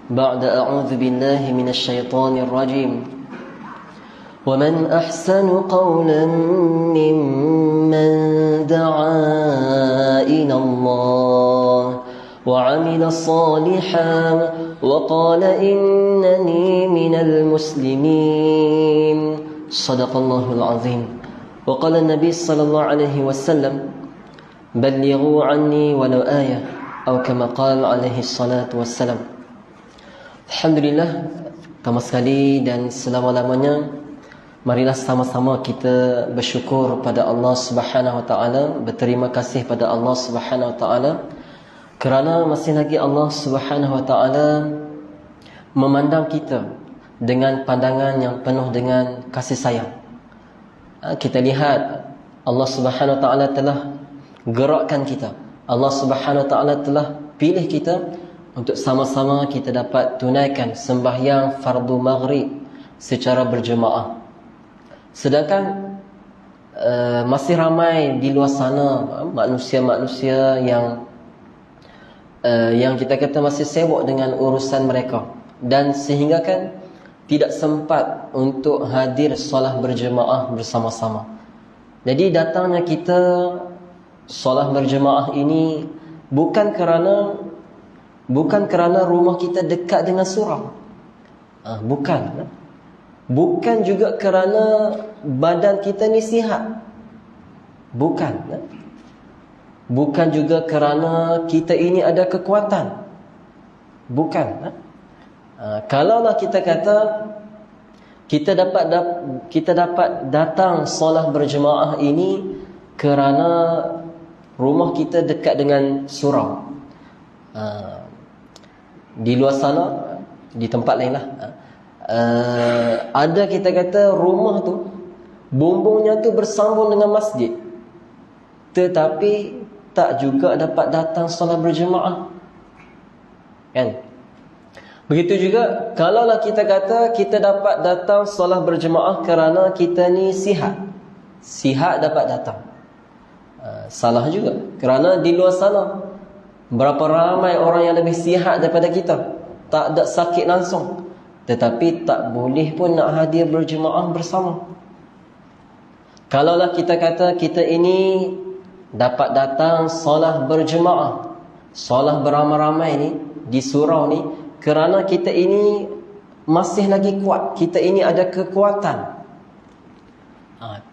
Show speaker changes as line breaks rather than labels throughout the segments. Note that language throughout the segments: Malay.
بعد أعوذ بالله من الشيطان الرجيم ومن أحسن قولا ممن دعا إلى الله وعمل صالحا وقال إنني من المسلمين صدق الله العظيم. وقال النبي صلى الله عليه وسلم بلغوا عني ولو آية أو كما قال عليه الصلاة والسلام. Alhamdulillah, pertama sekali dan selama-lamanya marilah sama-sama kita bersyukur pada Allah Subhanahu wa taala, berterima kasih pada Allah Subhanahu wa taala kerana masih lagi Allah Subhanahu wa taala memandang kita dengan pandangan yang penuh dengan kasih sayang. Kita lihat Allah Subhanahu wa taala telah gerakkan kita. Allah Subhanahu wa taala telah pilih kita untuk sama-sama kita dapat tunaikan sembahyang fardu maghrib secara berjemaah. Sedangkan masih ramai di luar sana manusia-manusia yang kita kata masih sibuk dengan urusan mereka dan sehingga kan tidak sempat untuk hadir solat berjemaah bersama-sama. Jadi datangnya kita solat berjemaah ini bukan kerana rumah kita dekat dengan surau. Bukan juga kerana badan kita ni sihat. Bukan juga kerana kita ini ada kekuatan. Kalaulah kita kata kita dapat datang solat berjemaah ini kerana rumah kita dekat dengan surau. Di luar sana, di tempat lain lah, ada kita kata rumah tu bumbungnya tu bersambung dengan masjid, tetapi tak juga dapat datang solat berjemaah, kan? Begitu juga kalaulah kita kata kita dapat datang solat berjemaah kerana kita ni sihat dapat datang, salah juga. Kerana di luar sana berapa ramai orang yang lebih sihat daripada kita, tak ada sakit langsung, tetapi tak boleh pun nak hadir berjemaah bersama. Kalaulah kita kata kita ini dapat datang solat berjemaah, solat beramai-ramai ni di surau ni kerana kita ini masih lagi kuat, kita ini ada kekuatan.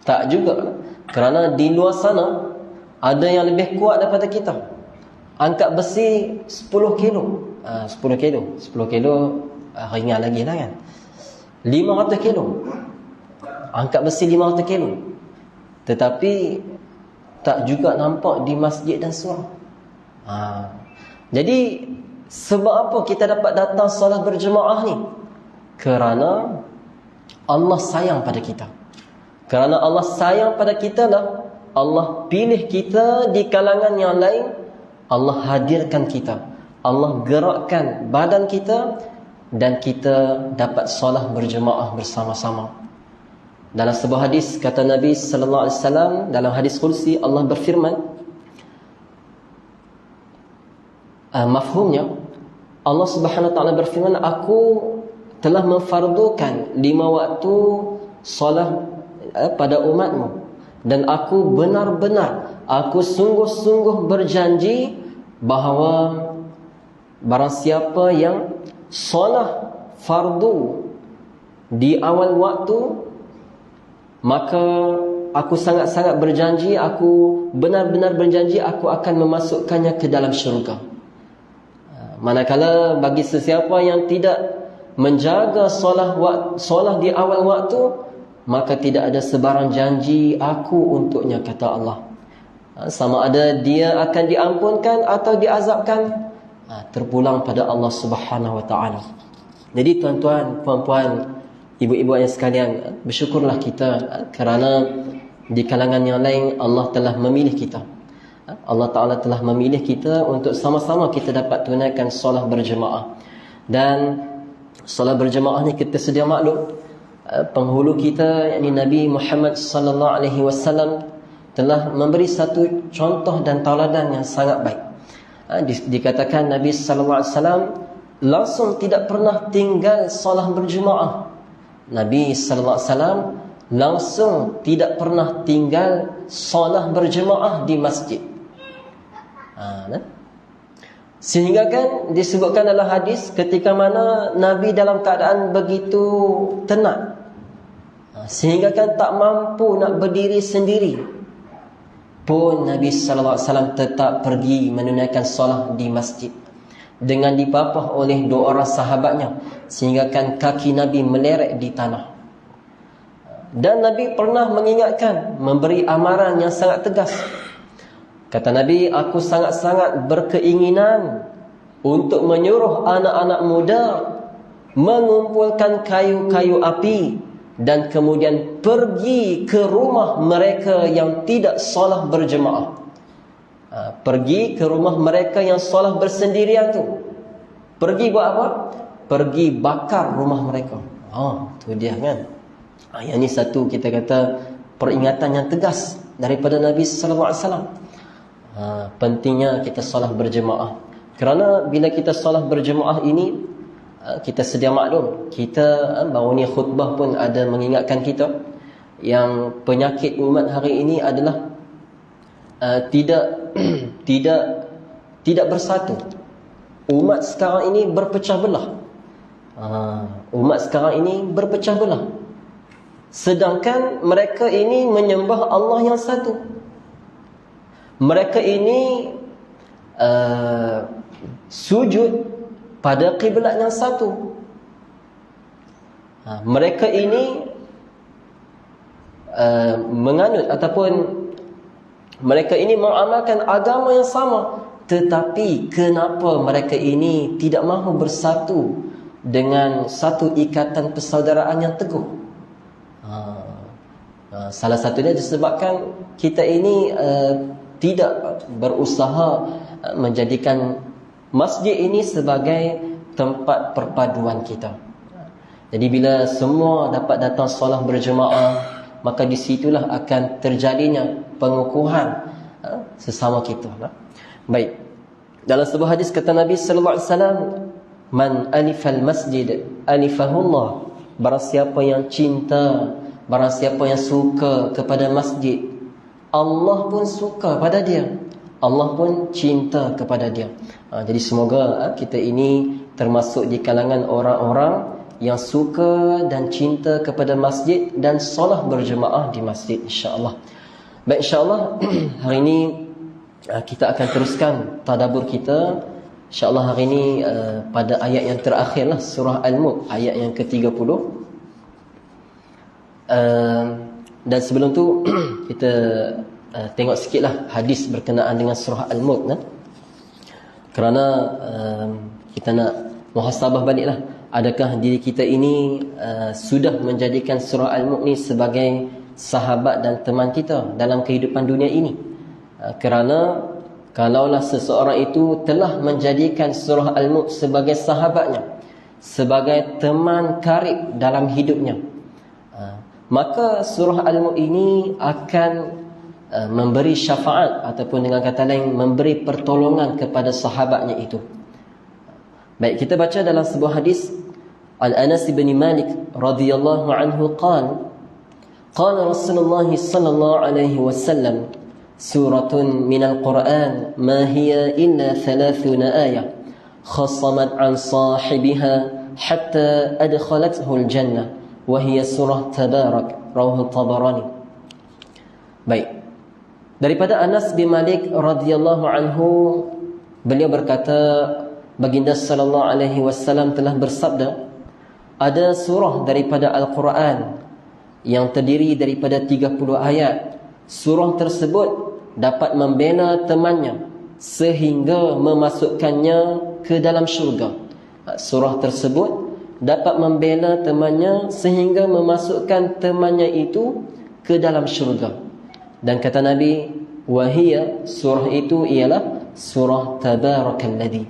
Tak juga, kerana di luar sana ada yang lebih kuat daripada kita. Angkat besi 10 kilo. 10 kilo ringan lagi lah kan. 500 kilo. Angkat besi 500 kilo. Tetapi tak juga nampak di masjid dan surau. Jadi sebab apa kita dapat datang solat berjemaah ni? Kerana Allah sayang pada kita. Kerana Allah sayang pada kita lah Allah pilih kita di kalangan yang lain. Allah hadirkan kita, Allah gerakkan badan kita dan kita dapat solat berjemaah bersama-sama. Dalam sebuah hadis kata Nabi sallallahu alaihi wasallam, dalam hadis qudsi Allah berfirman, mafhumnya Allah Subhanahu wa taala berfirman, aku telah memfardukan 5 waktu solat pada umatmu dan aku benar-benar, aku sungguh-sungguh berjanji bahawa barang siapa yang solat fardu di awal waktu, maka aku sangat-sangat berjanji, aku benar-benar berjanji aku akan memasukkannya ke dalam syurga. Manakala bagi sesiapa yang tidak menjaga solat di awal waktu, maka tidak ada sebarang janji aku untuknya, kata Allah. Sama ada dia akan diampunkan atau diazabkan, terpulang pada Allah Subhanahu wa taala. Jadi tuan-tuan, puan-puan, ibu-ibu yang sekalian, bersyukurlah kita kerana di kalangan yang lain Allah telah memilih kita. Allah Taala telah memilih kita untuk sama-sama kita dapat tunaikan solat berjemaah. Dan solat berjemaah ni kita sedia maklum, penghulu kita yakni Nabi Muhammad sallallahu alaihi wasallam telah memberi satu contoh dan tauladan yang sangat baik. Dikatakan Nabi sallallahu alaihi wasallam langsung tidak pernah tinggal solat berjemaah. Nabi sallallahu alaihi wasallam langsung tidak pernah tinggal solat berjemaah di masjid. Sehingga kan disebutkan dalam hadis ketika mana Nabi dalam keadaan begitu tenat, sehingga kan tak mampu nak berdiri sendiri, pun Nabi sallallahu alaihi wasallam tetap pergi menunaikan solat di masjid dengan dipapah oleh dua orang sahabatnya, sehingga kan kaki Nabi meleret di tanah. Dan Nabi pernah mengingatkan, memberi amaran yang sangat tegas. Kata Nabi, aku sangat-sangat berkeinginan untuk menyuruh anak-anak muda mengumpulkan kayu-kayu api dan kemudian pergi ke rumah mereka yang tidak solat berjemaah. Pergi ke rumah mereka yang solat bersendirian tu. Pergi buat apa? Pergi bakar rumah mereka. Tu dia kan. Yang ni satu kita kata peringatan yang tegas daripada Nabi sallallahu alaihi wasallam. Pentingnya kita solat berjemaah. Kerana bila kita solat berjemaah ini, kita sedia maklum, kita baru ni khutbah pun ada mengingatkan kita yang penyakit umat hari ini adalah tidak bersatu. Umat sekarang ini berpecah belah. Umat sekarang ini berpecah belah. Sedangkan mereka ini menyembah Allah yang satu. Mereka ini sujud pada kiblat yang satu. Mereka ini menganut ataupun mereka ini mengamalkan agama yang sama. Tetapi kenapa mereka ini tidak mahu bersatu dengan satu ikatan persaudaraan yang teguh? Salah satunya disebabkan kita ini tidak berusaha menjadikan masjid ini sebagai tempat perpaduan kita. Jadi bila semua dapat datang solat berjemaah, maka di situlah akan terjadinya pengukuhan sesama kita. Baik. Dalam sebuah hadis kata Nabi sallallahu alaihi wasallam, "Man alifal masjid alifahullah." Barang siapa yang cinta, barang siapa yang suka kepada masjid, Allah pun suka pada dia. Allah pun cinta kepada dia. Jadi semoga kita ini termasuk di kalangan orang-orang yang suka dan cinta kepada masjid dan solat berjemaah di masjid, insya-Allah. Baik, insya-Allah hari ini kita akan teruskan tadabbur kita. InsyaAllah hari ini pada ayat yang terakhir lah, surah Al-Mulk, ayat yang ke-30. Dan sebelum tu kita tengok sikitlah hadis berkenaan dengan surah Al-Mulk. Kerana kita nak muhasabah baliklah, adakah diri kita ini sudah menjadikan surah Al-Mulk ni sebagai sahabat dan teman kita dalam kehidupan dunia ini. Kerana kalaulah seseorang itu telah menjadikan surah Al-Mulk sebagai sahabatnya, sebagai teman karib dalam hidupnya, maka surah Al-Mulk ini akan memberi syafaat ataupun dengan kata lain memberi pertolongan kepada sahabatnya itu. Baik, kita baca dalam sebuah hadis Al-Anas bin Malik radhiyallahu anhu qala Rasulullah sallallahu alaihi wasallam, suratun minal Quran ma hiya illa 30 ayah khasamat an sahibiha hatta adkhalathu al-jannah wa hiya surah Tabarak, rawahu Tabarani. Baik, daripada Anas bin Malik radhiyallahu anhu, beliau berkata, baginda sallallahu alaihi wasallam telah bersabda, ada surah daripada Al-Quran yang terdiri daripada 30 ayat. Surah tersebut dapat membela temannya sehingga memasukkannya ke dalam syurga. Surah tersebut dapat membela temannya sehingga memasukkan temannya itu ke dalam syurga. Dan kata Nabi, wahiyya, surah itu ialah surah Tabarakalladzi.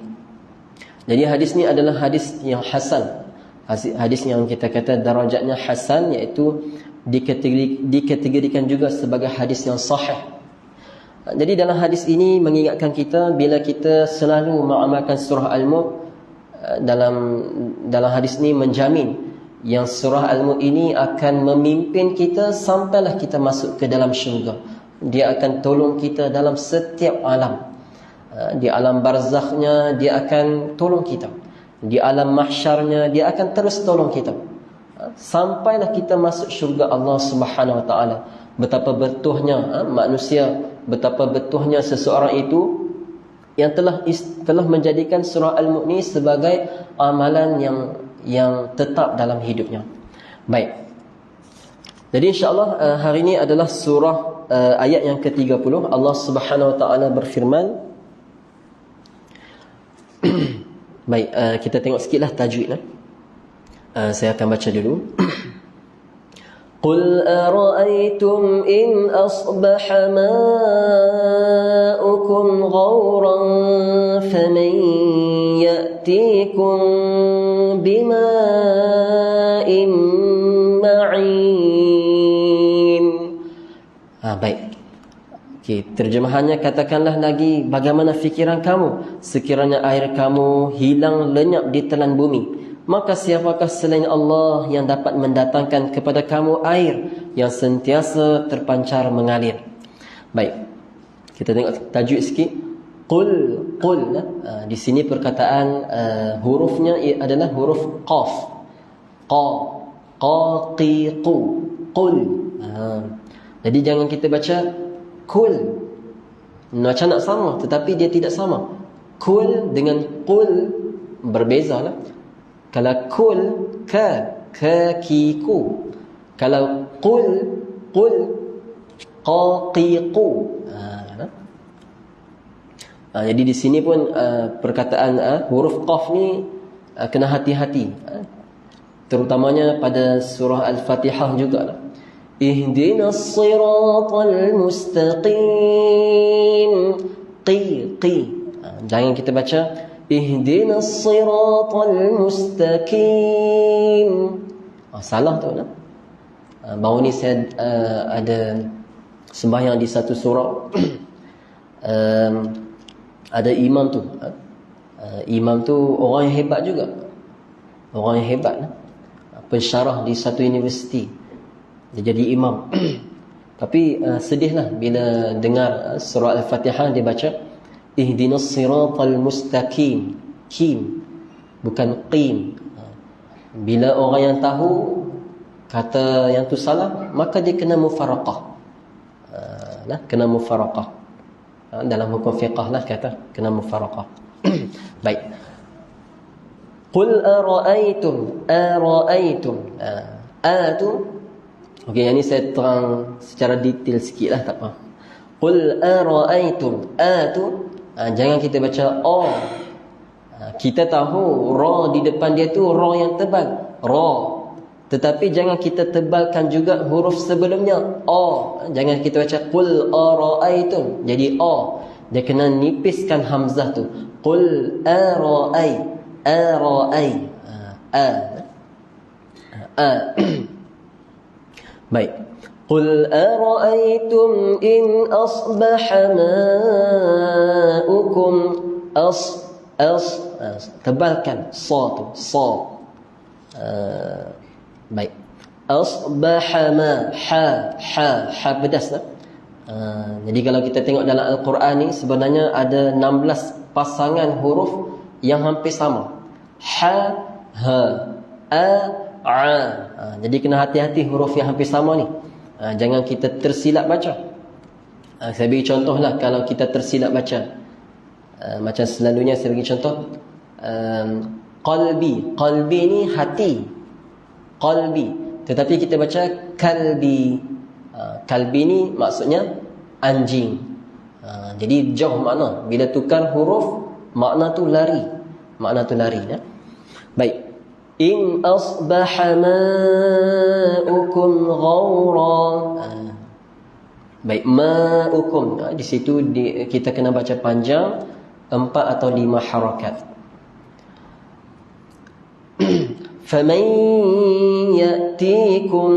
Jadi hadis ni adalah hadis yang hasan. Hadis yang kita kata darajatnya hasan, iaitu dikategorikan juga sebagai hadis yang sahih. Jadi dalam hadis ini mengingatkan kita bila kita selalu mengamalkan surah Al-Mulk, dalam hadis ni menjamin yang surah Al-Mulk ini akan memimpin kita sampailah kita masuk ke dalam syurga. Dia akan tolong kita dalam setiap alam. Di alam barzakhnya dia akan tolong kita. Di alam mahsyarnya dia akan terus tolong kita. Sampailah kita masuk syurga Allah Subhanahu Wa Taala. Betapa betuhnya manusia, betapa betuhnya seseorang itu yang telah menjadikan surah Al-Mulk ni sebagai amalan yang tetap dalam hidupnya. Baik. Jadi insya-Allah hari ini adalah surah ayat yang ke-30. Allah Subhanahu Wa Taala berfirman. Baik, kita tengok sikitlah tajwid. Saya akan baca dulu. Qul ara'aytum in asbaha ma'ukum ghawran faman ya'tikum bima'in ma'in. Baik. Okey, terjemahannya, katakanlah lagi, bagaimana fikiran kamu sekiranya air kamu hilang lenyap di telan bumi? Maka siapakah selain Allah yang dapat mendatangkan kepada kamu air yang sentiasa terpancar mengalir? Baik, kita tengok tajwid sikit. Qul. Di sini perkataan hurufnya adalah huruf qaf. Qa, qi, qu. Qul. Jadi jangan kita baca kul. Macam nak sama, tetapi dia tidak sama. Kul dengan qul berbezalah. Kalau kul, ka, ki, ku. Kalau qul, qa, qi, qu. Jadi di sini pun perkataan huruf qaf ni kena hati-hati. Terutamanya pada surah Al-Fatihah juga. Ihdinas siratal mustaqim. Qi. Jangan kita baca Ihdinas siratal mustaqim. Salah tu lah. Baru ni saya ada sembahyang di satu surau. Ada imam tu. Imam tu orang yang hebat juga. Orang yang hebat. Pensyarah di satu universiti. Dia jadi imam. Tapi sedihlah bila dengar surah Al-Fatihah dia baca Ihdinas siratal mustaqim. Kim, bukan qim. Bila orang yang tahu kata yang tu salah, maka dia kena mufaraqah. Kena mufaraqah. Dalam hukum fiqh lah kata kena mufaraqah. Baik. Qul ara'aytum. Tu. Okey, yang ni saya terang secara detail sikit lah, tak apa. Qul ara'aytum. Tu. Jangan kita baca a. Kita tahu ra di depan dia tu ra yang tebal, ra. Tetapi jangan kita tebalkan juga huruf sebelumnya a. Jangan kita baca qul ara'aytum jadi a. Dia kena nipiskan hamzah tu. Qul ara'ay. Baik. Qul ara'aytum in asbaha ma'ukum tebalkan sa tu, sa. Baik. Asbaha ma, ha pedas lah. Jadi kalau kita tengok dalam Al-Quran ni sebenarnya ada 16 pasangan huruf yang hampir sama. Ha, a. Jadi kena hati-hati huruf yang hampir sama ni. Jangan kita tersilap baca. Saya bagi contoh lah kalau kita tersilap baca. Macam selalunya saya bagi contoh. Qalbi ni hati. Qalbi. Tetapi kita baca kalbi. Kalbi ni maksudnya anjing. Jadi jauh makna. Bila tukar huruf, makna tu lari. Ya? Baik. In asbaha ma'ukum ghawra. Baik, ma'ukum. Di situ kita kena baca panjang 4 atau 5 harakat. Faman ya'tikum.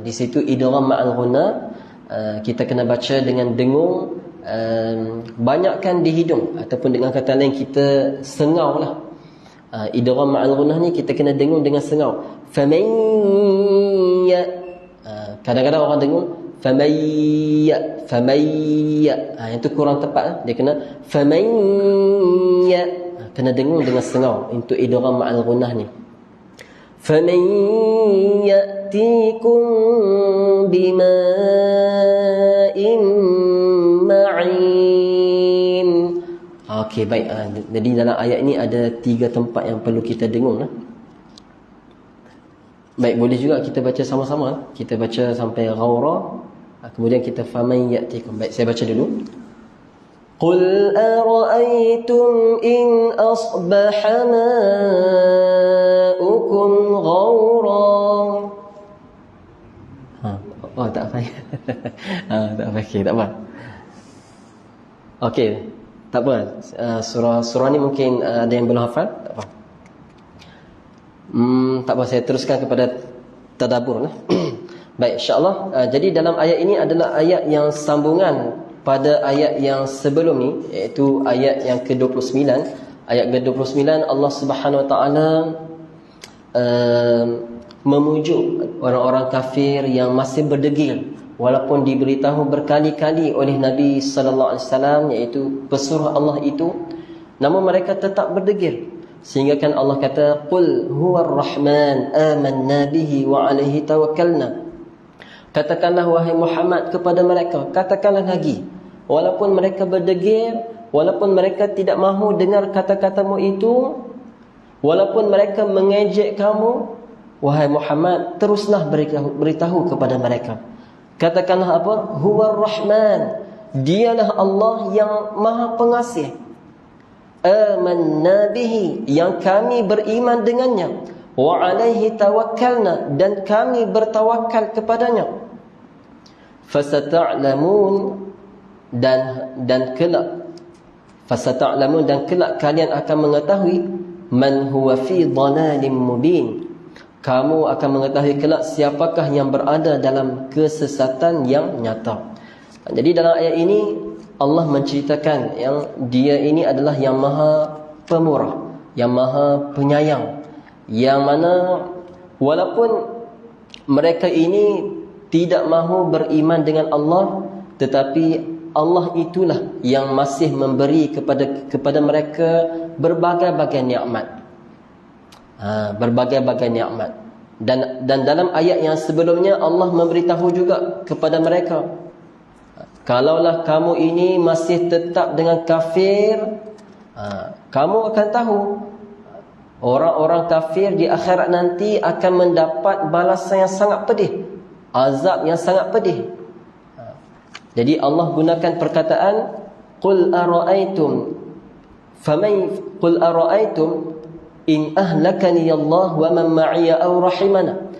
Di situ idgham ma'al ghunna. Kita kena baca dengan dengung banyakkan di hidung, ataupun dengan kata lain kita sengau lah. Idgham ma'al ghunnah ni kita kena dengung dengan sengau. Faman ya, kadang-kadang orang dengung faman ya, itu kurang tepat. Dia kena faman ya, kena dengung dengan sengau untuk idgham ma'al ghunnah ni. Faman ya'tikum bima'in ma'in. Okey, baik. Jadi dalam ayat ini ada 3 tempat yang perlu kita dengung. Baik, boleh juga kita baca sama-sama. Kita baca sampai ghaura, kemudian kita faman ya'tikum. Baik, saya baca dulu. Qul ara'aytum in asbaha ma'ukum ghaura. Oh, tak payah. Tak payah, tak apa. Okey, tak apa. Surah ni mungkin ada yang belum hafal, tak apa. Tak apa, saya teruskan kepada tadabbur. Baik, insya-Allah. Jadi dalam ayat ini adalah ayat yang sambungan pada ayat yang sebelum ni, iaitu ayat yang ke-29. Ayat ke-29 Allah Subhanahu Wa Taala memujuk orang-orang kafir yang masih berdegil walaupun diberitahu berkali-kali oleh Nabi sallallahu alaihi wasallam, iaitu pesuruh Allah itu, namun mereka tetap berdegil. Sehingga kan Allah kata qul huwar rahman amanna bihi wa alaihi tawakkalna. Katakanlah wahai Muhammad kepada mereka, katakanlah lagi, walaupun mereka berdegil, walaupun mereka tidak mahu dengar kata-katamu itu, walaupun mereka mengejek kamu, wahai Muhammad, teruslah beritahu kepada mereka. Katakanlah apa? Huwar Rahman, dialah Allah yang Maha Pengasih. Amanna bihi, yang kami beriman dengannya. Wa alaihi tawakkalna, dan kami bertawakal kepadanya. Fasata'lamun, dan kelak, fasata'lamun, dan kelak kalian akan mengetahui, man huwa fi dhalalim mubin, kamu akan mengetahui kelak siapakah yang berada dalam kesesatan yang nyata. Jadi dalam ayat ini Allah menceritakan yang Dia ini adalah yang Maha Pemurah, yang Maha Penyayang, yang mana walaupun mereka ini tidak mahu beriman dengan Allah, tetapi Allah itulah yang masih memberi kepada mereka berbagai-bagai nikmat. Berbagai-bagai nikmat. Dan dalam ayat yang sebelumnya Allah memberitahu juga kepada mereka, kalaulah kamu ini masih tetap dengan kafir, kamu akan tahu orang-orang kafir di akhirat nanti akan mendapat balasan yang sangat pedih, azab yang sangat pedih. Jadi Allah gunakan perkataan qul ara'aytum qul ara'aytum in ahlakani Allah wa man ma'iya aw rahimana.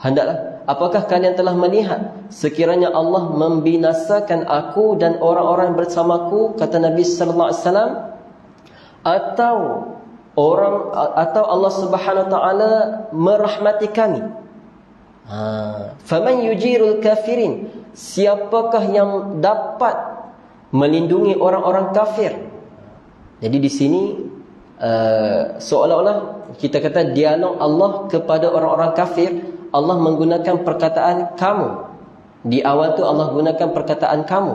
Hendaklah, apakah kalian telah melihat sekiranya Allah membinasakan aku dan orang-orang bersamaku, kata Nabi sallallahu alaihi wasallam, atau Allah Subhanahu wa taala merahmati kami. Faman yujirul kafirin, siapakah yang dapat melindungi orang-orang kafir? Jadi di sini seolah-olah kita kata dialog Allah kepada orang-orang kafir. Allah menggunakan perkataan kamu. Di awal tu Allah gunakan perkataan kamu.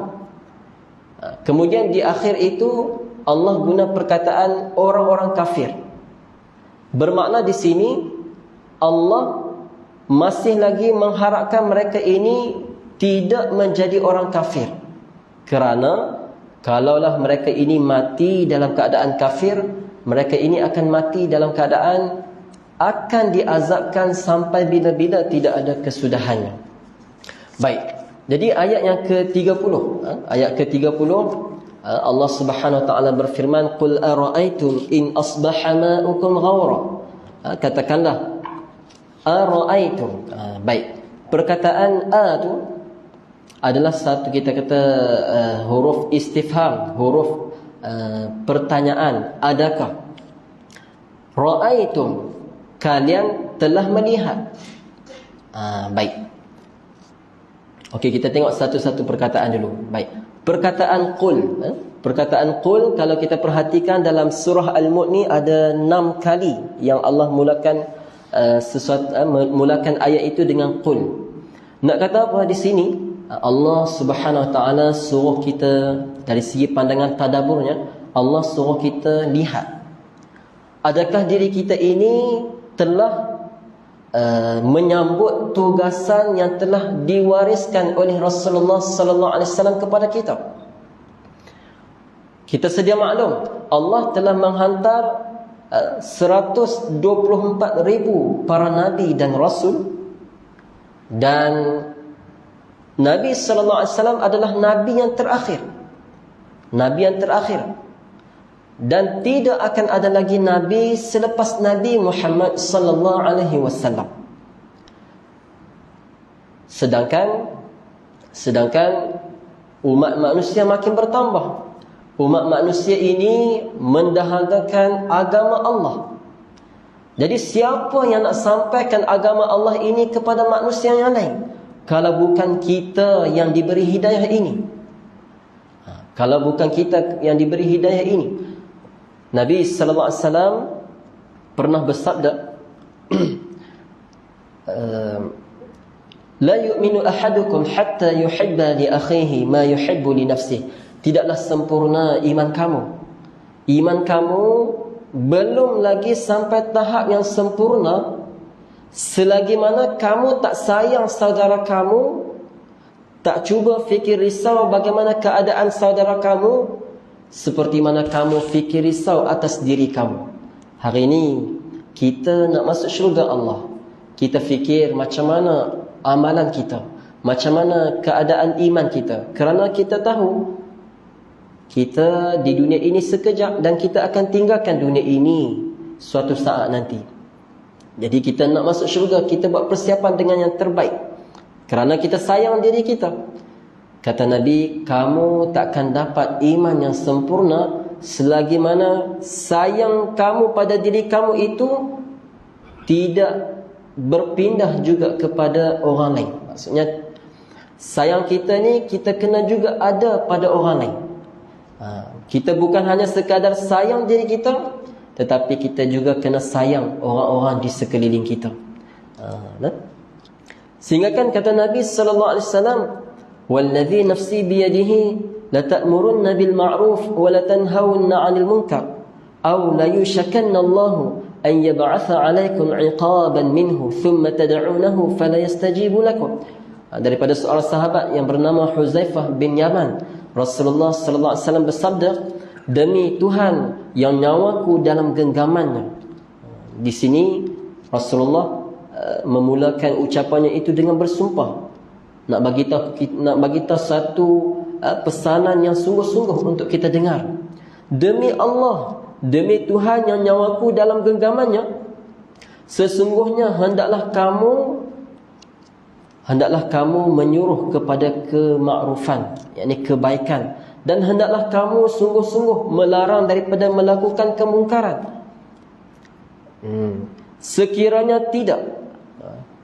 Kemudian di akhir itu Allah guna perkataan orang-orang kafir. Bermakna di sini Allah masih lagi mengharapkan mereka ini tidak menjadi orang kafir. Kerana kalaulah mereka ini mati dalam keadaan kafir, mereka ini akan mati dalam keadaan akan diazabkan sampai bila-bila tidak ada kesudahannya. Baik. Jadi ayat yang ke-30, ayat ke-30 Allah Subhanahu wa taala berfirman, qul ara'aytum in asbaha ma'ukum ghaura. Katakanlah ara'aytum. Baik. Perkataan tu adalah satu, kita kata huruf istifham, huruf pertanyaan, adakah. Ra'aytum, kalian telah melihat. Baik. Okey, kita tengok satu-satu perkataan dulu. Baik. Perkataan qul, perkataan qul kalau kita perhatikan dalam surah Al-Mulk ni ada 6 kali yang Allah mulakan mulakan ayat itu dengan qul. Nak kata apa di sini? Allah Subhanahu Wa Taala suruh kita dari segi pandangan tadaburnya, Allah suruh kita lihat, adakah diri kita ini telah menyambut tugasan yang telah diwariskan oleh Rasulullah sallallahu alaihi wasallam kepada kita. Kita sedia maklum, Allah telah menghantar 124,000 para nabi dan rasul, dan Nabi sallallahu alaihi wasallam adalah nabi yang terakhir. Nabi yang terakhir. Dan tidak akan ada lagi nabi selepas Nabi Muhammad sallallahu alaihi wasallam. Sedangkan umat manusia makin bertambah. Umat manusia ini mendahagakan agama Allah. Jadi siapa yang nak sampaikan agama Allah ini kepada manusia yang lain kalau bukan kita yang diberi hidayah ini? Kalau bukan kita yang diberi hidayah ini. Nabi sallallahu alaihi wasallam pernah bersabda, la yu'minu ahadukum hatta yuhibba li akhihi ma yuhibbu li nafsihi. Tidaklah sempurna iman kamu. Iman kamu belum lagi sampai tahap yang sempurna selagi mana kamu tak sayang saudara kamu, tak cuba fikir risau bagaimana keadaan saudara kamu seperti mana kamu fikir risau atas diri kamu. Hari ini kita nak masuk syurga Allah, kita fikir macam mana amalan kita, macam mana keadaan iman kita, kerana kita tahu kita di dunia ini sekejap dan kita akan tinggalkan dunia ini suatu saat nanti. Jadi kita nak masuk syurga, kita buat persiapan dengan yang terbaik kerana kita sayang diri kita. Kata Nabi, kamu takkan dapat iman yang sempurna selagi mana sayang kamu pada diri kamu itu tidak berpindah juga kepada orang lain. Maksudnya sayang kita ni kita kena juga ada pada orang lain. Kita bukan hanya sekadar sayang diri kita, tetapi kita juga kena sayang orang-orang di sekeliling kita. Sehingga kan kata Nabi sallallahu alaihi wasallam, "Wallazi nafsi biyadihi la ta'murunna bil ma'ruf wa la tanhawunna 'anil munkar aw la yushakanna Allah an yab'atha 'alaykum 'iqaban minhu thumma tad'unahu fala yastajibu lakum." Daripada seorang sahabat yang bernama Huzaifah bin Yaman, Rasulullah sallallahu alaihi wasallam bersabda, "Demi Tuhan yang nyawaku dalam genggamannya." Di sini Rasulullah memulakan ucapannya itu dengan bersumpah, nak bagi tahu satu pesanan yang sungguh-sungguh untuk kita dengar. Demi Allah, demi Tuhan yang nyawaku dalam genggamannya, sesungguhnya hendaklah kamu menyuruh kepada kemakrufan, yakni kebaikan, dan hendaklah kamu sungguh-sungguh melarang daripada melakukan kemungkaran. Sekiranya tidak,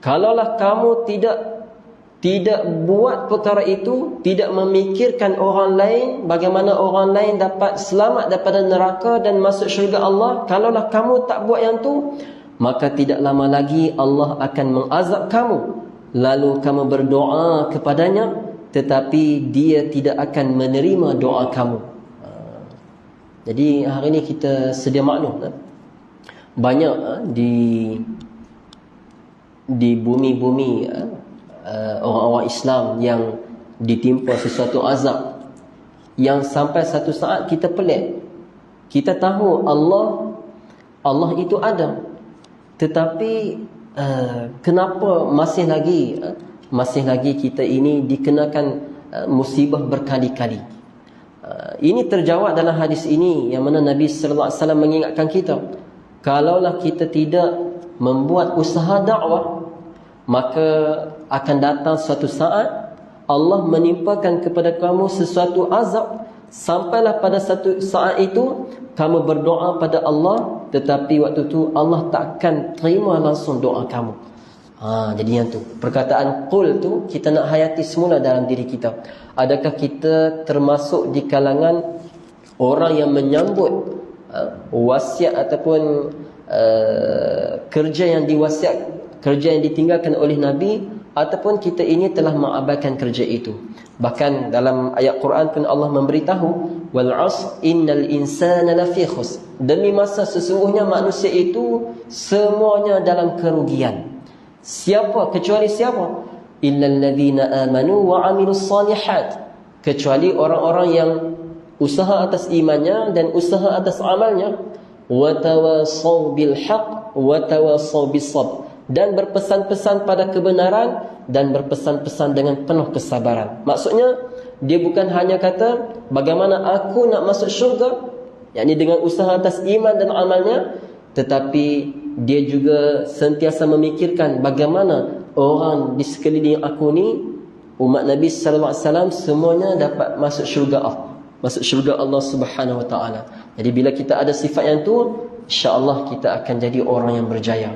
kalaulah kamu tidak buat perkara itu, tidak memikirkan orang lain, bagaimana orang lain dapat selamat daripada neraka dan masuk syurga Allah, kalaulah kamu tak buat yang tu, maka tidak lama lagi Allah akan mengazab kamu. Lalu kamu berdoa kepadanya, tetapi dia tidak akan menerima doa kamu. Jadi hari ini kita sedia maklum, banyak di bumi-bumi orang-orang Islam yang ditimpa sesuatu azab yang sampai satu saat kita pelik. Kita tahu Allah itu ada, tetapi kenapa masih lagi kita ini dikenakan musibah berkali-kali? Ini terjawab dalam hadis ini yang mana Nabi sallallahu alaihi wasallam mengingatkan kita, kalaulah kita tidak membuat usaha dakwah, maka akan datang suatu saat Allah menimpakan kepada kamu sesuatu azab, sampailah pada satu saat itu kamu berdoa pada Allah, tetapi waktu tu Allah takkan terima langsung doa kamu. Jadi yang tu, perkataan qul tu kita nak hayati semula dalam diri kita. Adakah kita termasuk di kalangan orang yang menyambut wasiat ataupun kerja yang ditinggalkan oleh Nabi, ataupun kita ini telah mengabaikan kerja itu. Bahkan dalam ayat Quran pun Allah memberitahu, wal 'asr innal insana lafi khusr, demi masa sesungguhnya manusia itu semuanya dalam kerugian. Siapa? Kecuali siapa? Illal ladzina amanu wa 'amilus solihat, kecuali orang-orang yang usaha atas imannya dan usaha atas amalnya, wa tawasaw bil haqq wa tawasaw bis sabr, dan berpesan-pesan pada kebenaran dan berpesan-pesan dengan penuh kesabaran. Maksudnya dia bukan hanya kata bagaimana aku nak masuk syurga, yakni dengan usaha atas iman dan amalnya, tetapi dia juga sentiasa memikirkan bagaimana orang di sekeliling aku ni, umat Nabi sallallahu alaihi wasallam, semuanya dapat masuk syurga Allah Subhanahu wa taala. Jadi bila kita ada sifat yang tu, insya-Allah kita akan jadi orang yang berjaya.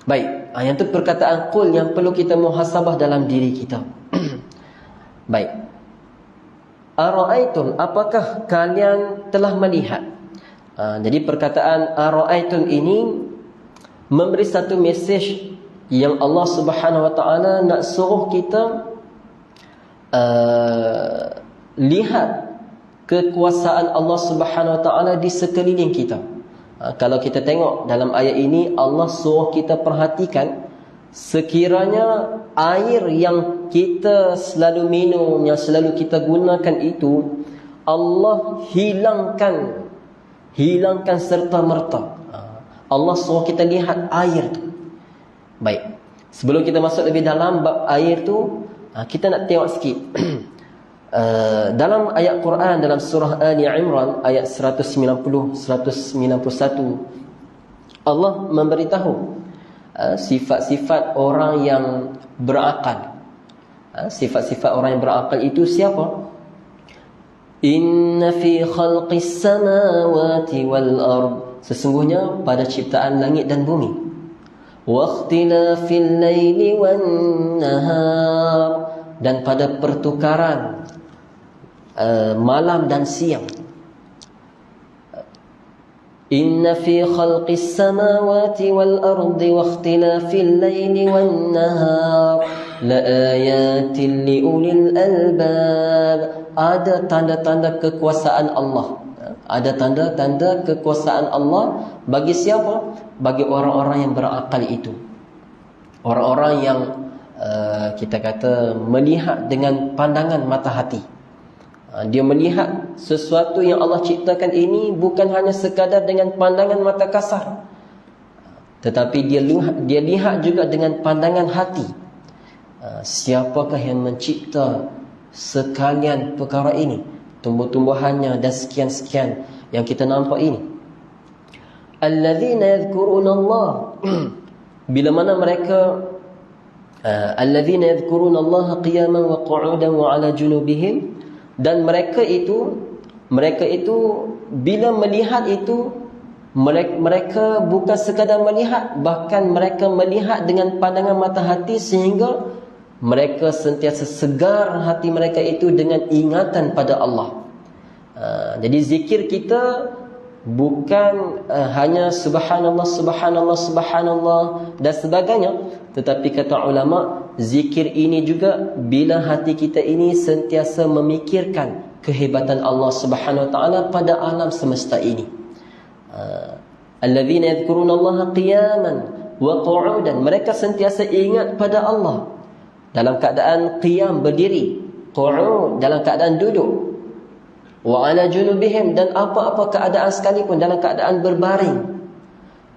Baik, yang tu perkataan qul yang perlu kita muhasabah dalam diri kita. Baik. Ara'aitum, apakah kalian telah melihat? Jadi perkataan ara'aitum ini memberi satu mesej yang Allah Subhanahu wa taala nak suruh kita lihat kekuasaan Allah Subhanahu wa taala di sekeliling kita. Kalau kita tengok dalam ayat ini, Allah suruh kita perhatikan sekiranya air yang kita selalu minum, yang selalu kita gunakan itu, Allah hilangkan serta-merta. Allah suruh kita lihat air tu. Baik, sebelum kita masuk lebih dalam bab air tu, kita nak tengok sikit. Dalam ayat Quran, dalam surah Ali Imran ayat 190-191, Allah memberitahu sifat-sifat orang yang berakal. Sifat-sifat orang yang berakal itu siapa? Inna fi khalqis samawati wal ard, sesungguhnya pada ciptaan langit dan bumi, wa ikhtilafil laili wan nahar, dan pada pertukaran malam dan siang. Inna fi khalqis samawati wal ardi wa ikhtilafil laili wan nahar la ayatin li ulil albab. Ada tanda-tanda kekuasaan Allah. Ada tanda-tanda kekuasaan Allah bagi siapa? Bagi orang-orang yang berakal itu. Orang-orang yang kita kata melihat dengan pandangan mata hati. Dia melihat sesuatu yang Allah ciptakan ini bukan hanya sekadar dengan pandangan mata kasar, tetapi dia lihat juga dengan pandangan hati. Siapakah yang mencipta sekalian perkara ini, tumbuh-tumbuhannya dan sekian-sekian yang kita nampak ini. Alladzina yadhkuruna Allah, bila mana mereka alladzina yadhkuruna Allah qiyaman wa qu'udan wa 'ala junubihim, dan mereka itu bila melihat itu, mereka bukan sekadar melihat, bahkan mereka melihat dengan pandangan mata hati, sehingga mereka sentiasa segar hati mereka itu dengan ingatan pada Allah. Jadi zikir kita bukan hanya subhanallah, subhanallah, subhanallah dan sebagainya, tetapi kata ulama, zikir ini juga bila hati kita ini sentiasa memikirkan kehebatan Allah Subhanahu wa taala pada alam semesta ini. Alladzina yadhkuruna Allah qiyaman wa qu'udan, mereka sentiasa ingat pada Allah dalam keadaan qiyam, berdiri, qu'ud dalam keadaan duduk, wa 'ala junubihim, dan apa-apa keadaan sekalipun dalam keadaan berbaring.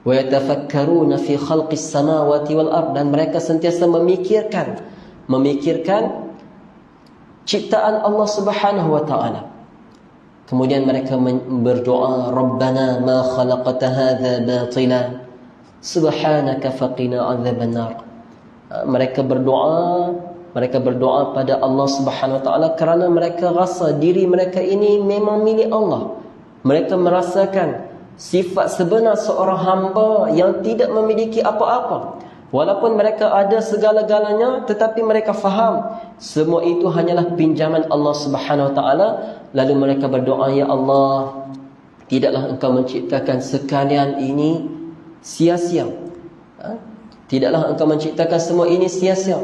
Wa yatafakkaruna fi khalqis samawati wal ard, dan mereka sentiasa memikirkan ciptaan Allah Subhanahu wa taala. Kemudian mereka berdoa, Rabbana ma khalaqta hadza batila subhanaka faqina 'adzaban nar. Mereka berdoa pada Allah Subhanahu wa taala kerana mereka rasa diri mereka ini memang milik Allah. Mereka merasakan sifat sebenar seorang hamba yang tidak memiliki apa-apa. Walaupun mereka ada segala-galanya, tetapi mereka faham semua itu hanyalah pinjaman Allah Subhanahu Wa Taala. Lalu mereka berdoa, ya Allah, tidaklah Engkau menciptakan sekalian ini sia-sia. Tidaklah Engkau menciptakan semua ini sia-sia.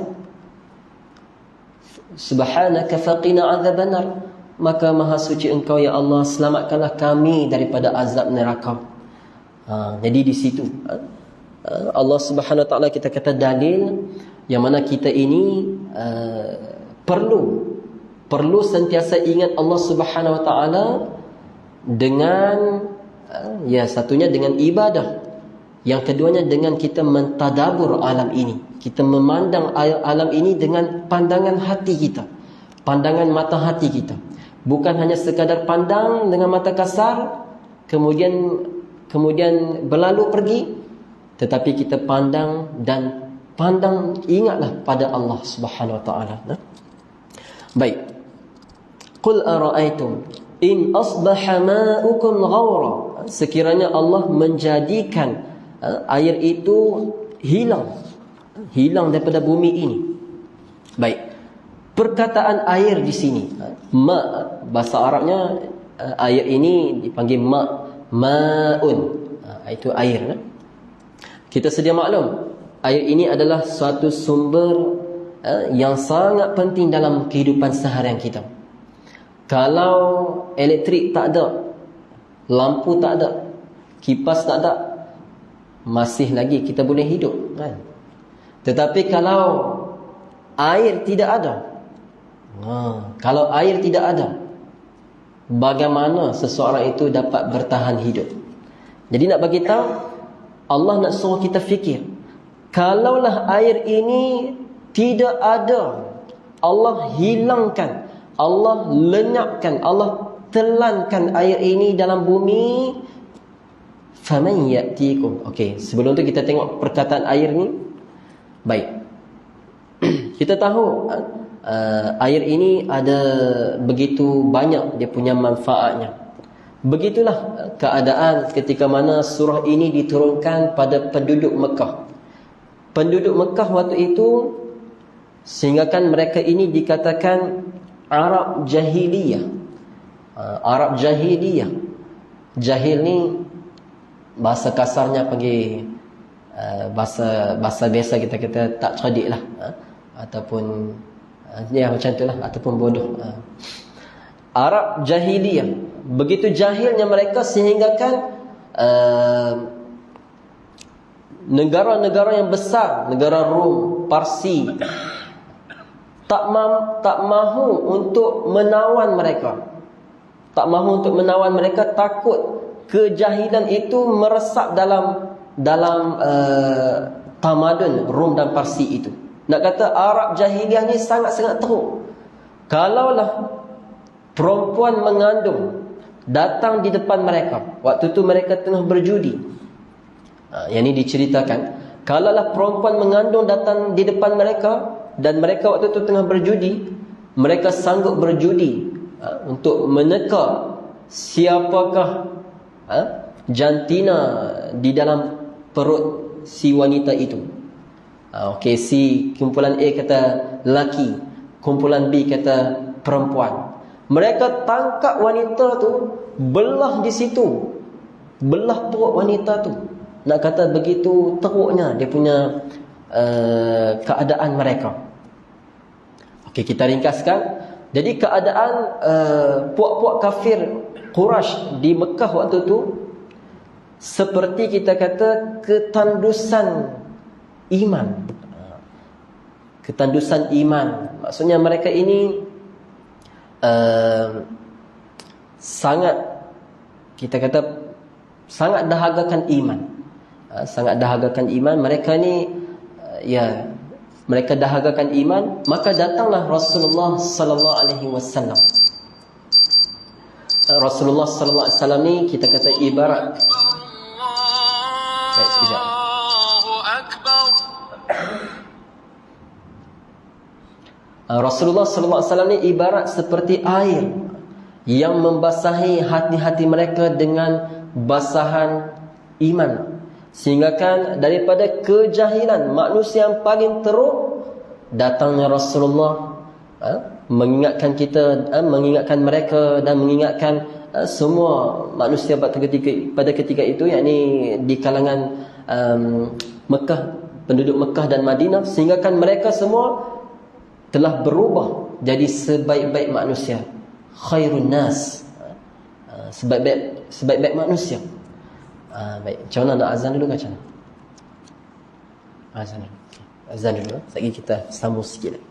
Subhanaka faqina adzabannar. Maka maha suci Engkau ya Allah, selamatkanlah kami daripada azab neraka. Jadi di situ Allah Subhanahu Wa Taala kita kata dalil yang mana kita ini perlu sentiasa ingat Allah Subhanahu Wa Taala dengan satunya dengan ibadah, yang keduanya dengan kita mentadabur alam ini. Kita memandang alam ini dengan pandangan hati kita, pandangan mata hati kita. Bukan hanya sekadar pandang dengan mata kasar, kemudian berlalu pergi, tetapi kita pandang ingatlah pada Allah Subhanahu Wa Taala. Baik. Qul ara'aytum in asbaha ma'ukum ghawra. Sekiranya Allah menjadikan air itu hilang daripada bumi ini. Baik. Perkataan air di sini, ma, bahasa Arabnya air ini dipanggil ma'un. Itu air. Kita sedia maklum, air ini adalah suatu sumber yang sangat penting dalam kehidupan seharian kita. Kalau elektrik tak ada, lampu tak ada, kipas tak ada, masih lagi kita boleh hidup, kan? Tetapi kalau air tidak ada, kalau air tidak ada, bagaimana seseorang itu dapat bertahan hidup? Jadi nak bagi tahu, Allah nak suruh kita fikir, kalaulah air ini tidak ada, Allah hilangkan, Allah lenyapkan, Allah telankan air ini dalam bumi, faman ya'tikum. Okey, sebelum tu kita tengok perkataan air ni. Baik. Kita tahu air ini ada begitu banyak dia punya manfaatnya. Begitulah keadaan ketika mana surah ini diturunkan pada penduduk Mekah. Penduduk Mekah waktu itu, sehinggakan mereka ini dikatakan Arab Jahiliyah. Arab Jahiliyah. Jahil ni bahasa kasarnya panggil bahasa biasa kita kata tak cerdik lah, ataupun macam itulah, ataupun bodoh. Arab Jahiliyah. Begitu jahilnya mereka sehinggakan negara-negara yang besar, negara Rom, Parsi, tak mahu untuk menawan mereka. Tak mahu untuk menawan mereka, takut kejahilan itu meresap dalam tamadun Rom dan Parsi itu. Nak kata Arab Jahiliyah ni sangat-sangat teruk. Kalaulah perempuan mengandung datang di depan mereka, waktu tu mereka tengah berjudi. Yang ini diceritakan, kalaulah perempuan mengandung datang di depan mereka dan mereka waktu tu tengah berjudi, mereka sanggup berjudi untuk meneka siapakah jantina di dalam perut si wanita itu. Okey, si kumpulan A kata lelaki, kumpulan B kata perempuan. Mereka tangkap wanita tu, belah di situ, belah perut wanita tu. Nak kata begitu teruknya dia punya keadaan mereka. Okey, kita ringkaskan. Jadi keadaan puak-puak kafir Quraisy di Mekah waktu tu, seperti kita kata ketandusan iman. Ketandusan iman. Maksudnya mereka ini sangat, kita kata sangat dahagakan iman. Sangat dahagakan iman. Mereka ni mereka dahagakan iman. Maka datanglah Rasulullah sallallahu alaihi wasallam. Rasulullah sallallahu alaihi wasallam ni kita kata ibarat. Baik, sekejap. Rasulullah sallallahu alaihi wasallam ni ibarat seperti air yang membasahi hati-hati mereka dengan basahan iman. Sehingga kan daripada kejahilan manusia yang paling teruk, datangnya Rasulullah mengingatkan kita, mengingatkan mereka dan mengingatkan semua manusia pada ketika itu, yakni di kalangan Mekah, penduduk Mekah dan Madinah, sehingga kan mereka semua telah berubah jadi sebaik-baik manusia, khairun nas, sebaik-baik manusia. Baik, macam mana nak azan dulu ke macam mana? Azan dulu. Azan dulu. Sekejap lagi kita sambung sikit lagi.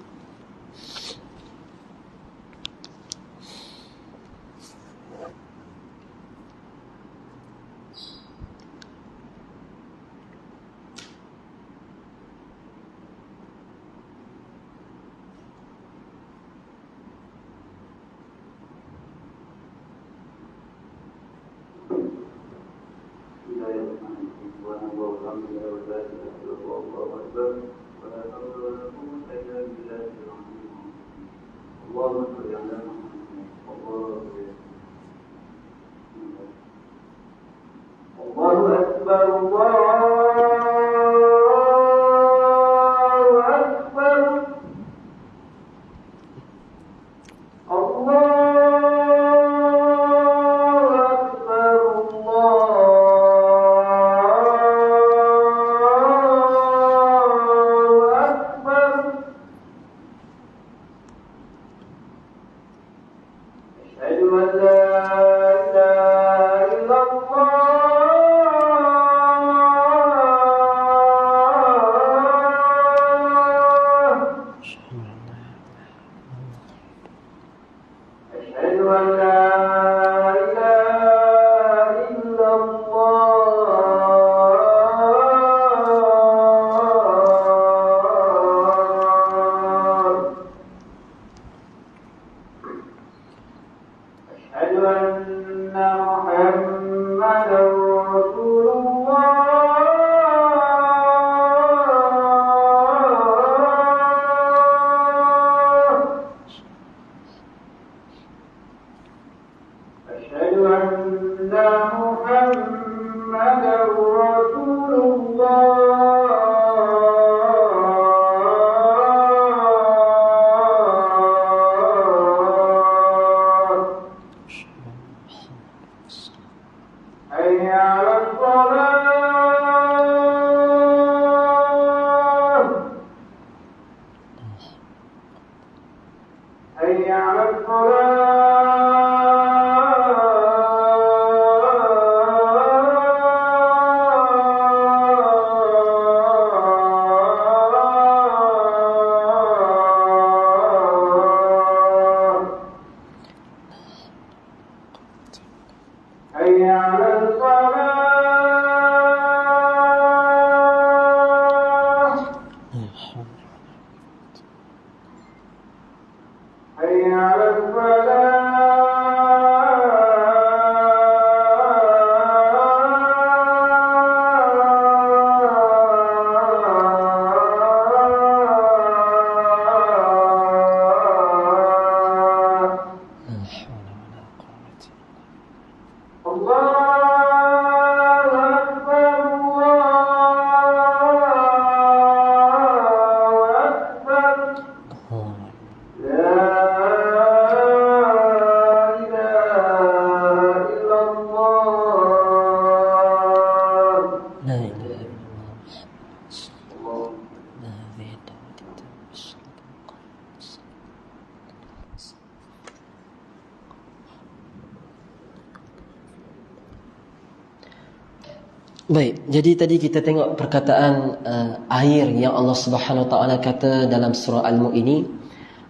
Baik, jadi tadi kita tengok perkataan air yang Allah Subhanahu Wa Taala kata dalam surah Al-Mulk ini.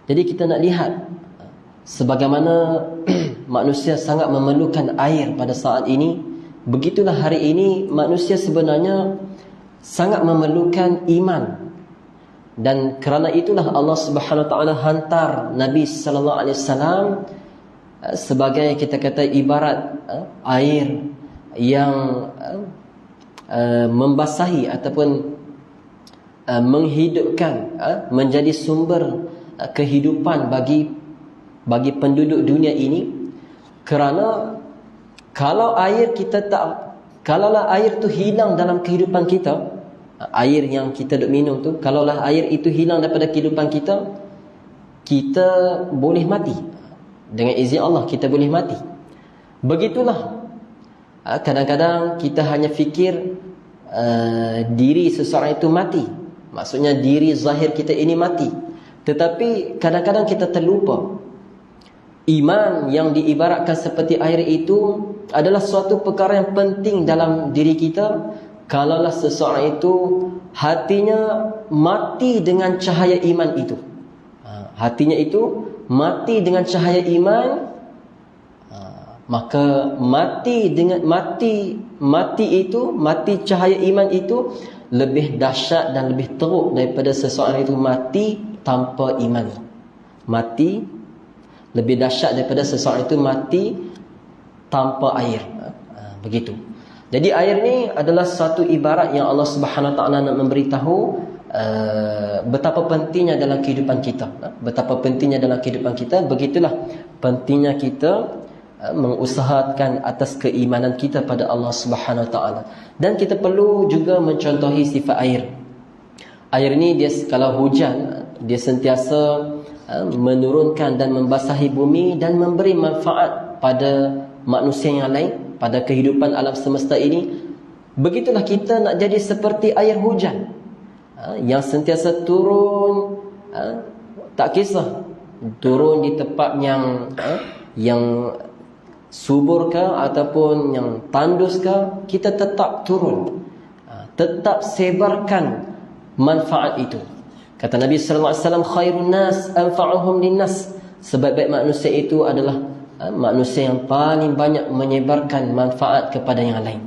Jadi kita nak lihat sebagaimana manusia sangat memerlukan air pada saat ini, begitulah hari ini manusia sebenarnya sangat memerlukan iman. Dan kerana itulah Allah Subhanahu Wa Taala hantar Nabi sallallahu alaihi wasallam sebagai kita kata ibarat air yang membasahi ataupun menghidupkan, menjadi sumber kehidupan bagi penduduk dunia ini. Kerana kalau air kita kalaulah air tu hilang dalam kehidupan kita, air yang kita duk minum tu, kalaulah air itu hilang daripada kehidupan kita, kita boleh mati. Dengan izin Allah kita boleh mati. Begitulah, kadang-kadang kita hanya fikir diri seseorang itu mati, maksudnya diri zahir kita ini mati. Tetapi kadang-kadang kita terlupa iman yang diibaratkan seperti air itu adalah suatu perkara yang penting dalam diri kita. Kalaulah seseorang itu hatinya mati dengan cahaya iman itu, hatinya itu mati dengan cahaya iman, maka mati cahaya iman itu lebih dahsyat dan lebih teruk daripada seseorang itu mati tanpa iman. Mati lebih dahsyat daripada seseorang itu mati tanpa air. Begitu. Jadi air ni adalah satu ibarat yang Allah Subhanahu Wa Taala nak memberitahu betapa pentingnya dalam kehidupan kita. Betapa pentingnya dalam kehidupan kita. Begitulah pentingnya kita mengusahakan atas keimanan kita pada Allah Subhanahu Wa Taala. Dan kita perlu juga mencontohi sifat air. Air ni dia kalau hujan, dia sentiasa menurunkan dan membasahi bumi dan memberi manfaat pada manusia yang lain, pada kehidupan alam semesta ini. Begitulah kita nak jadi seperti air hujan yang sentiasa turun, tak kisah turun di tempat yang subur ke ataupun yang tandus ke, kita tetap turun, tetap sebarkan manfaat itu. Kata Nabi sallallahu alaihi wasallam, khairun nas anfa'uhum linnas. Sebaik-baik manusia itu adalah manusia yang paling banyak menyebarkan manfaat kepada yang lain.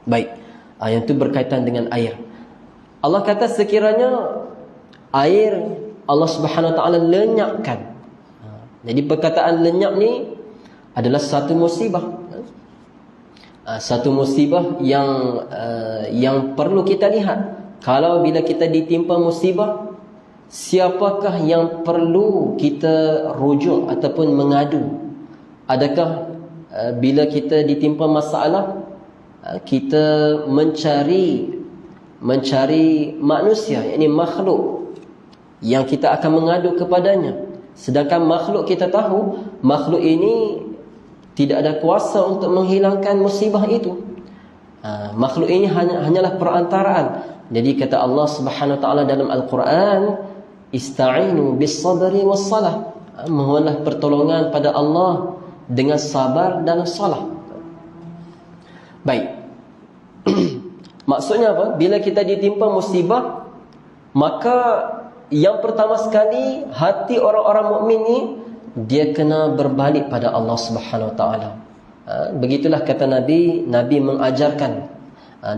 Baik, yang itu berkaitan dengan air. Allah kata sekiranya air Allah Subhanahu Wa Taala lenyapkan. Jadi perkataan lenyap ni adalah satu musibah. Satu musibah yang perlu kita lihat. Kalau bila kita ditimpa musibah, siapakah yang perlu kita rujuk ataupun mengadu? Adakah bila kita ditimpa masalah, kita mencari manusia, yakni makhluk yang kita akan mengadu kepadanya, sedangkan makhluk kita tahu makhluk ini tidak ada kuasa untuk menghilangkan musibah itu. Makhluk ini hanyalah perantaraan. Jadi kata Allah Subhanahu Wa Taala dalam Al-Quran, ista'inu bis-sabri was-salah. Mohonlah pertolongan pada Allah dengan sabar dan salah. Baik. Maksudnya apa? Bila kita ditimpa musibah, maka yang pertama sekali hati orang-orang mukmin ni dia kena berbalik pada Allah Subhanahu Wa Taala. Begitulah kata Nabi mengajarkan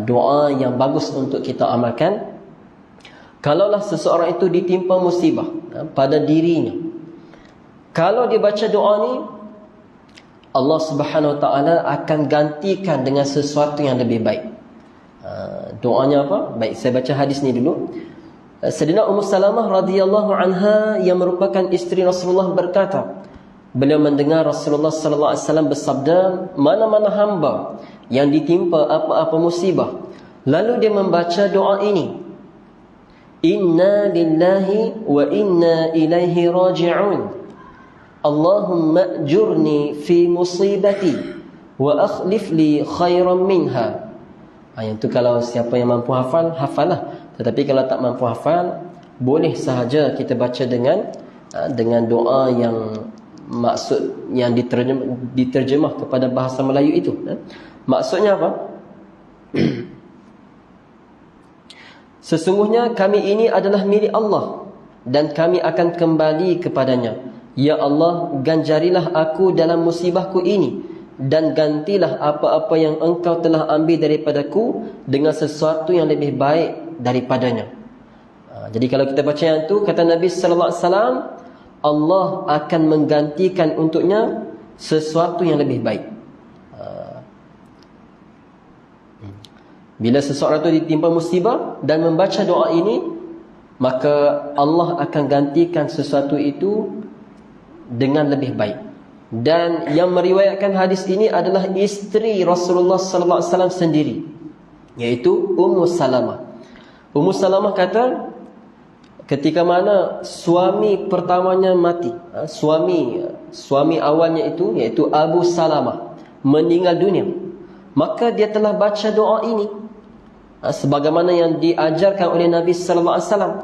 doa yang bagus untuk kita amalkan. Kalaulah seseorang itu ditimpa musibah pada dirinya, kalau dia baca doa ni, Allah Subhanahu Wa Taala akan gantikan dengan sesuatu yang lebih baik. Doanya apa? Baik, saya baca hadis ni dulu. Sayyidina Ummu Salamah radhiyallahu anha yang merupakan isteri Rasulullah berkata, beliau mendengar Rasulullah sallallahu alaihi wasallam bersabda, mana-mana hamba yang ditimpa apa-apa musibah, lalu dia membaca doa ini, inna lillahi wa inna ilaihi raji'un, Allahumma ajurni fi musibati wa akhlif li khairan minha. Yang itu kalau siapa yang mampu hafal, hafallah. Tetapi kalau tak mampu hafal, boleh sahaja kita baca dengan doa yang maksud yang diterjemah kepada bahasa Melayu itu. Maksudnya apa? Sesungguhnya kami ini adalah milik Allah dan kami akan kembali kepadanya. Ya Allah, ganjarilah aku dalam musibahku ini dan gantilah apa-apa yang engkau telah ambil daripadaku dengan sesuatu yang lebih baik daripadanya. Jadi kalau kita baca yang tu, kata Nabi sallallahu alaihi wasallam, Allah akan menggantikan untuknya sesuatu yang lebih baik. Bila seseorang itu ditimpa musibah dan membaca doa ini, maka Allah akan gantikan sesuatu itu dengan lebih baik. Dan yang meriwayatkan hadis ini adalah isteri Rasulullah sallallahu alaihi wasallam sendiri, iaitu Ummu Salamah. Ummu Salamah kata, ketika mana suami pertamanya mati, suami awalnya itu, iaitu Abu Salamah, meninggal dunia, maka dia telah baca doa ini sebagaimana yang diajarkan oleh Nabi sallallahu alaihi wasallam.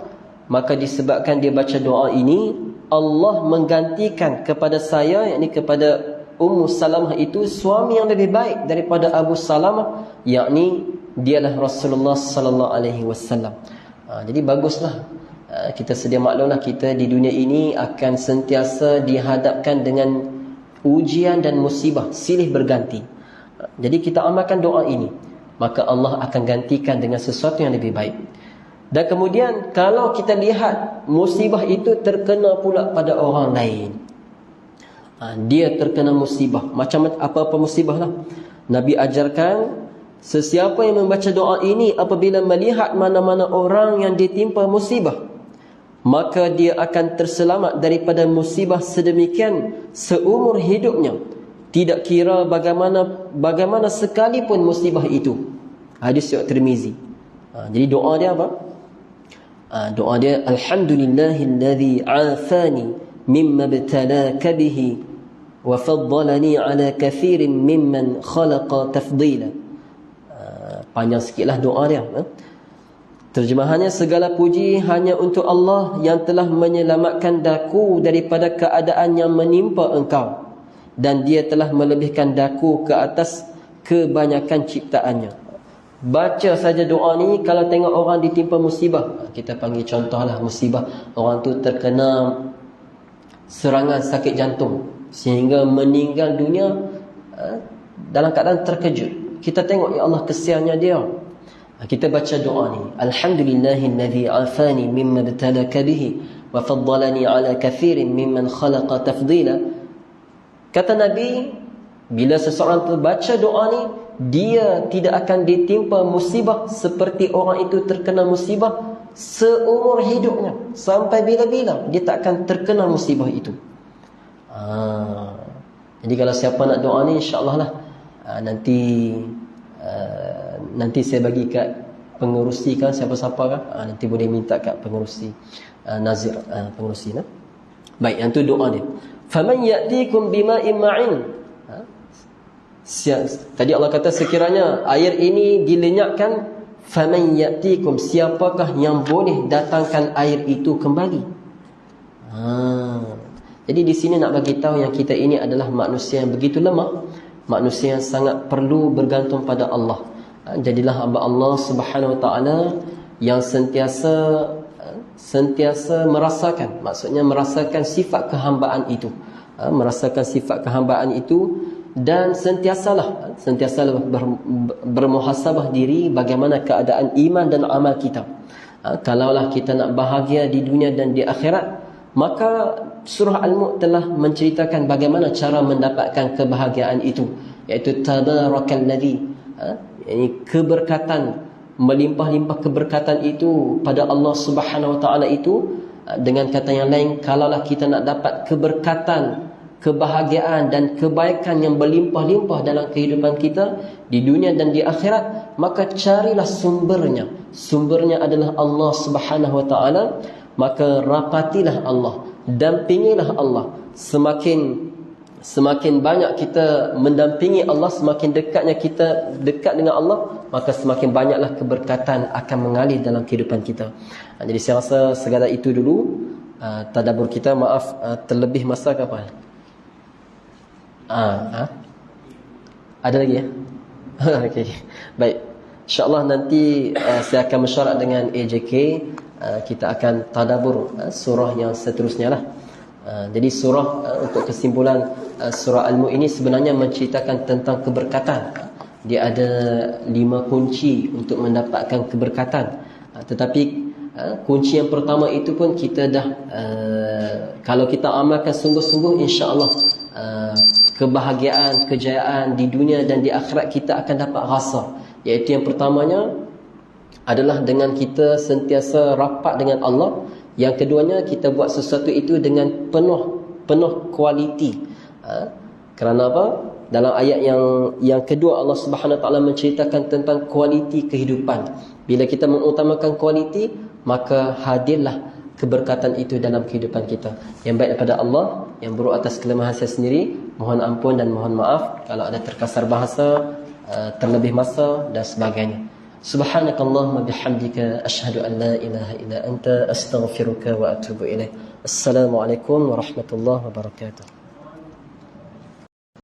Maka disebabkan dia baca doa ini, Allah menggantikan kepada saya, yakni kepada Ummu Salamah itu, suami yang lebih baik daripada Abu Salamah, yakni dialah Rasulullah sallallahu alaihi wasallam. Jadi baguslah, kita sedia maklumlah, kita di dunia ini akan sentiasa dihadapkan dengan ujian dan musibah silih berganti. Jadi kita amalkan doa ini, maka Allah akan gantikan dengan sesuatu yang lebih baik. Dan kemudian kalau kita lihat musibah itu terkena pula pada orang lain, dia terkena musibah, macam apa-apa musibah lah, Nabi ajarkan, sesiapa yang membaca doa ini apabila melihat mana-mana orang yang ditimpa musibah, maka dia akan terselamat daripada musibah sedemikian seumur hidupnya, tidak kira bagaimana sekalipun musibah itu. Hadis riwayat Tirmizi. Jadi doa dia apa? Doa dia, alhamdulillahilladzi afani mimma ibtalaka bihi wa faddalani ala kathirin mimman khalaqa tafdila. Panjang sikitlah doa dia. Terjemahannya, segala puji hanya untuk Allah yang telah menyelamatkan daku daripada keadaan yang menimpa engkau, dan dia telah melebihkan daku ke atas kebanyakan ciptaannya. Baca saja doa ni, kalau tengok orang ditimpa musibah, kita panggil contohlah musibah, orang tu terkena serangan sakit jantung sehingga meninggal dunia dalam keadaan terkejut. Kita tengok, ya Allah, kesiannya dia. Kita baca doa ni, alhamdulillahilladzi afani mimma ibtalaka bihi wa faddalani ala kathirin mimman khalaqa tafdila. Kata Nabi, bila seseorang tu baca doa ni, dia tidak akan ditimpa musibah seperti orang itu terkena musibah seumur hidupnya. Sampai bila-bila dia tak akan terkena musibah itu. Jadi kalau siapa nak doa ni, insya-Allah lah, nanti saya bagi kat pengerusi kan, siapa-siapa kan, nanti boleh minta kat pengerusi nazir, pengerusi nah. Baik, yang tu doa dia. Faman ya'tikum bima'in ma'in. Tadi Allah kata sekiranya air ini dilenyapkan, faman ya'tikum, siapakah yang boleh datangkan air itu kembali. Jadi di sini nak bagi tahu yang kita ini adalah manusia yang begitu lemah, manusia yang sangat perlu bergantung pada Allah. Jadilah hamba Allah Subhanahu Wa Taala yang sentiasa merasakan, maksudnya merasakan sifat kehambaan itu, merasakan sifat kehambaan itu, dan sentiasalah bermuhasabah diri bagaimana keadaan iman dan amal kita. Kalaulah kita nak bahagia di dunia dan di akhirat, maka surah Al-Mulk telah menceritakan bagaimana cara mendapatkan kebahagiaan itu, iaitu tabarakalladzi, yakni keberkatan, melimpah-limpah keberkatan itu pada Allah Subhanahu Wa Taala itu. Dengan kata yang lain, kalaulah kita nak dapat keberkatan, kebahagiaan dan kebaikan yang berlimpah-limpah dalam kehidupan kita di dunia dan di akhirat, maka carilah sumbernya. Sumbernya adalah Allah Subhanahu Wa Taala. Maka rapatilah Allah, dampingilah Allah. Semakin banyak kita mendampingi Allah, semakin dekatnya kita dekat dengan Allah, maka semakin banyaklah keberkatan akan mengalir dalam kehidupan kita. Jadi saya rasa segala itu dulu tadabbur kita. Maaf, terlebih masa ke apa? Ada lagi ya? Okey. Baik. InsyaAllah nanti saya akan mesyuarat dengan AJK. Kita akan tadabbur surah yang seterusnya lah. Jadi surah, untuk kesimpulan, surah Al-Mulk ini sebenarnya menceritakan tentang keberkatan. Dia ada 5 kunci untuk mendapatkan keberkatan. Tetapi kunci yang pertama itu pun kita dah, kalau kita amalkan sungguh-sungguh, insya-Allah kebahagiaan, kejayaan di dunia dan di akhirat kita akan dapat rasa. Iaitu yang pertamanya adalah dengan kita sentiasa rapat dengan Allah. Yang keduanya, kita buat sesuatu itu dengan penuh kualiti, Kerana apa? Dalam ayat yang kedua Allah Subhanahu Wa Taala menceritakan tentang kualiti kehidupan. Bila kita mengutamakan kualiti, maka hadirlah keberkatan itu dalam kehidupan kita. Yang baik daripada Allah, yang buruk atas kelemahan saya sendiri, mohon ampun dan mohon maaf kalau ada terkasar bahasa, terlebih masa dan sebagainya. Subhanakallahumma bihamdika asyhadu an la ilaha illa anta astaghfiruka wa atubu ilaik. Assalamualaikum warahmatullahi wabarakatuh.